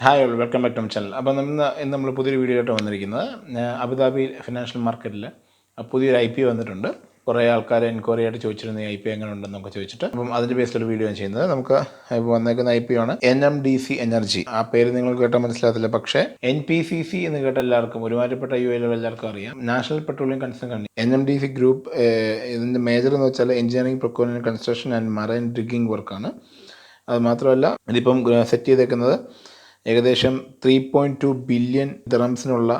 Hi all welcome back to my channel. അപ്പോൾ ഇന്ന് നമ്മൾ പുതിയൊരു വീഡിയോ ആയിട്ട് വന്നിരിക്കുന്നത് അബുദാബി ഫിനാൻഷ്യൽ മാർക്കറ്റിൽ പുതിയൊരു IPO വന്നിട്ടുണ്ട്. കുറേ ആൾക്കാർ എൻക്വയറി ആയിട്ട് ചോദിച്ചിരുന്ന ഈ IPO എങ്ങനെ ഉണ്ടെന്നൊക്കെ ചോദിച്ചിട്ട് അപ്പം അതിൻ്റെ ബേസിലൊരു വീഡിയോ ആണ് ചെയ്യുന്നത്. നമുക്ക് ഇപ്പോൾ വന്നേക്കുന്ന IPO ആണ് NMDC എനർജി. ആ പേര് നിങ്ങൾക്ക് കേട്ടാൽ മനസ്സിലാകത്തില്ല, പക്ഷേ NPCC എന്ന് കേട്ട എല്ലാവർക്കും, ഒരുമാതിരിപ്പെട്ട UAE എല്ലാവർക്കും അറിയാം. National petroleum concern company NMDC group. ഇതിൻ്റെ മേജർ എന്ന് വെച്ചാൽ engineering, procurement, construction and marine dredging വർക്കാണ്. അത് മാത്രമല്ല, ഇതിപ്പം സെറ്റ് ചെയ്തേക്കുന്നത് ഏകദേശം 3.2 ബില്യൺ ദിറംസിനുള്ള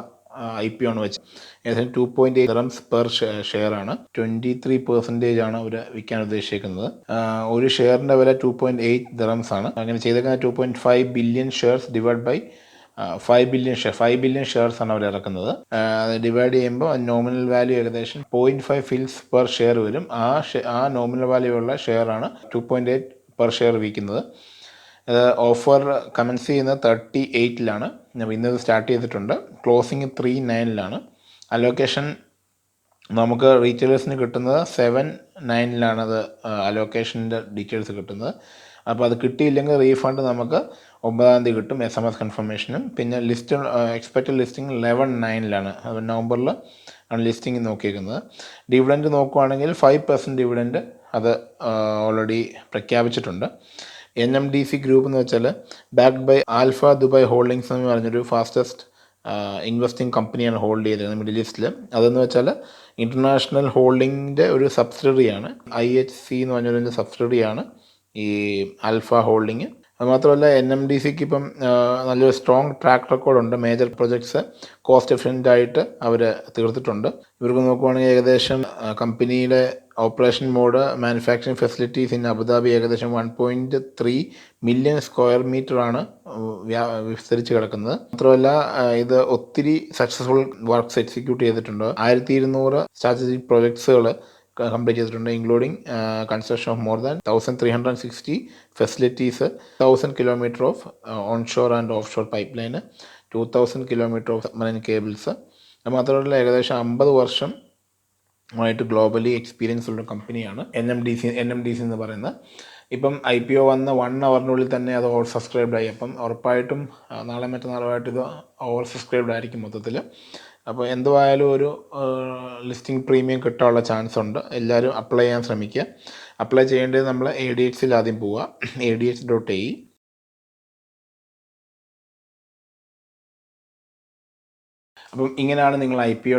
IPO ആണ് വെച്ചത്. ഏകദേശം 2.8 ദിറംസ് പെർ ഷെയറാണ്. 23% ആണ് അവർ വിൽക്കാൻ ഉദ്ദേശിക്കുന്നത്. ഒരു ഷെയറിൻ്റെ വില 2.8 ദിറംസ് ആണ്. അങ്ങനെ ചെയ്തേക്കുന്ന 2.5 billion shares divide by 5 billion shares ആണ് അവർ ഇറക്കുന്നത്. അത് ഡിവൈഡ് ചെയ്യുമ്പോൾ നോമിനൽ വാല്യൂ ഏകദേശം 0.5 ഫിൽസ് പെർ ഷെയർ വരും. ആ നോമിനൽ വാല്യൂ ഉള്ള ഷെയറാണ് 2.8 പെർ ഷെയർ വിൽക്കുന്നത്. ഓഫർ കമൻസ് ചെയ്യുന്നത് 38-ലാണ്. ഇന്നത് സ്റ്റാർട്ട് ചെയ്തിട്ടുണ്ട്. ക്ലോസിങ് 3-9-ലാണ്. അലോക്കേഷൻ നമുക്ക് റീറ്റെയിലേഴ്സിന് കിട്ടുന്നത് 7-9-ലാണ്. അത് അലോക്കേഷൻ്റെ ഡീറ്റെയിൽസ് കിട്ടുന്നത്. അപ്പോൾ അത് കിട്ടിയില്ലെങ്കിൽ റീഫണ്ട് നമുക്ക് 9-ാം തീയതി കിട്ടും, SMS കൺഫർമേഷനും. പിന്നെ എക്സ്പെക്റ്റഡ് ലിസ്റ്റിംഗ് 11-9-ലാണ്. അത് നവംബറിൽ ആണ് ലിസ്റ്റിംഗ് നോക്കിയിരിക്കുന്നത്. ഡിവിഡൻറ്റ് നോക്കുവാണെങ്കിൽ 5% ഡിവിഡൻറ്റ് അത് ഓൾറെഡി പ്രഖ്യാപിച്ചിട്ടുണ്ട്. NMDC ഗ്രൂപ്പ് എന്ന് വെച്ചാൽ backed by alpha Dubai holdings എന്ന് പറഞ്ഞൊരു ഫാസ്റ്റസ്റ്റ് ഇൻവെസ്റ്റിംഗ് കമ്പനിയാണ് ഹോൾഡ് ചെയ്തത് മിഡിൽ ഈസ്റ്റിൽ. അതെന്ന് വെച്ചാൽ ഇൻ്റർനാഷണൽ ഹോൾഡിങ്ങിൻ്റെ ഒരു സബ്സിഡറിയാണ്. IHC എന്ന് പറഞ്ഞൊരു സബ്സിഡറിയാണ് ഈ ആൽഫ ഹോൾഡിങ്. അതുമാത്രമല്ല, NMDCക്ക് ഇപ്പം നല്ലൊരു സ്ട്രോങ് ട്രാക്ക് റെക്കോർഡുണ്ട്. മേജർ പ്രൊജക്ട്സ് കോസ്റ്റ് എഫിഷ്യൻ്റായിട്ട് അവർ തീർത്തിട്ടുണ്ട്. ഇവർക്ക് നോക്കുവാണെങ്കിൽ ഏകദേശം കമ്പനിയുടെ operation mode, manufacturing facilities in Abu Dhabi ഏകദേശം 1.3 മില്യൺ സ്ക്വയർ മീറ്ററാണ് വിസ്തരിച്ച് കിടക്കുന്നത്. മാത്രമല്ല, ഇത് ഒത്തിരി സക്സസ്ഫുൾ വർക്ക്സ് എക്സിക്യൂട്ട് ചെയ്തിട്ടുണ്ട്. 1200 സ്ട്രാറ്റജിക് പ്രൊജക്ട്സുകൾ കംപ്ലീറ്റ് ചെയ്തിട്ടുണ്ട്, including construction of more than 1360 facilities, 1000 kilometre of onshore and offshore pipeline, 2000 kilometre of marine cables. അത് മാത്രമല്ല, ഏകദേശം 50 വർഷം ആയിട്ട് ഗ്ലോബലി എക്സ്പീരിയൻസ് ഉള്ള കമ്പനിയാണ് NMDC എന്ന് പറയുന്നത്. ഇപ്പം IPO വന്ന 1 അവറിനുള്ളിൽ തന്നെ അത് ഓവർ സബ്സ്ക്രൈബ്ഡ് ആയി. അപ്പം ഉറപ്പായിട്ടും നാളെ മറ്റന്നാളുമായിട്ട് ഇത് ഓവർ സബ്സ്ക്രൈബ്ഡ് ആയിരിക്കും മൊത്തത്തിൽ. അപ്പോൾ എന്തുവായാലും ഒരു ലിസ്റ്റിംഗ് പ്രീമിയം കിട്ടാനുള്ള ചാൻസ് ഉണ്ട്. എല്ലാവരും അപ്ലൈ ചെയ്യാൻ ശ്രമിക്കുക. അപ്ലൈ ചെയ്യേണ്ടത് നമ്മൾ ADXൽ ആദ്യം പോവുക, ADX.AE. അപ്പം ഇങ്ങനെയാണ് നിങ്ങൾ IPO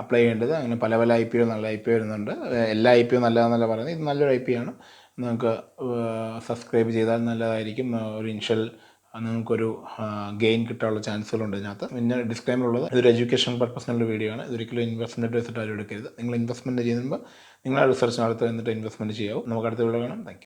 അപ്ലൈ ചെയ്യേണ്ടത്. അങ്ങനെ പല IPO, നല്ല IPO വരുന്നുണ്ട്. എല്ലാ IPO നല്ലതാണെന്നല്ല പറയുന്നത്. ഇത് നല്ലൊരു IPO ആണ്. നിങ്ങൾക്ക് സബ്സ്ക്രൈബ് ചെയ്താൽ നല്ലതായിരിക്കും. ഒരു ഇനിഷ്യൽ നിങ്ങൾക്കൊരു ഗെയിൻ കിട്ടാനുള്ള ചാൻസുകളുണ്ട് ഇതിനകത്ത്. പിന്നെ ഡിസ്ക്ലൈമർ ഉള്ളത്, ഇതൊരു എഡ്യൂക്കേഷൻ പർപ്പസിനുള്ള വീഡിയോ ആണ്. ഇതൊരിക്കലും ഇൻവെസ്റ്റ്മെൻറ്റ് വെച്ചിട്ട് ആരും എടുക്കരുത്. നിങ്ങൾ ഇൻവെസ്റ്റ്മെൻറ്റ് ചെയ്യുമ്പോൾ നിങ്ങൾ റിസർച്ച് നടത്തുക, എന്നിട്ട് ഇൻവെസ്റ്റ്മെൻറ്റ് ചെയ്യാവും. നമുക്ക് അടുത്ത വീഡിയോ കാണാം. Thank you.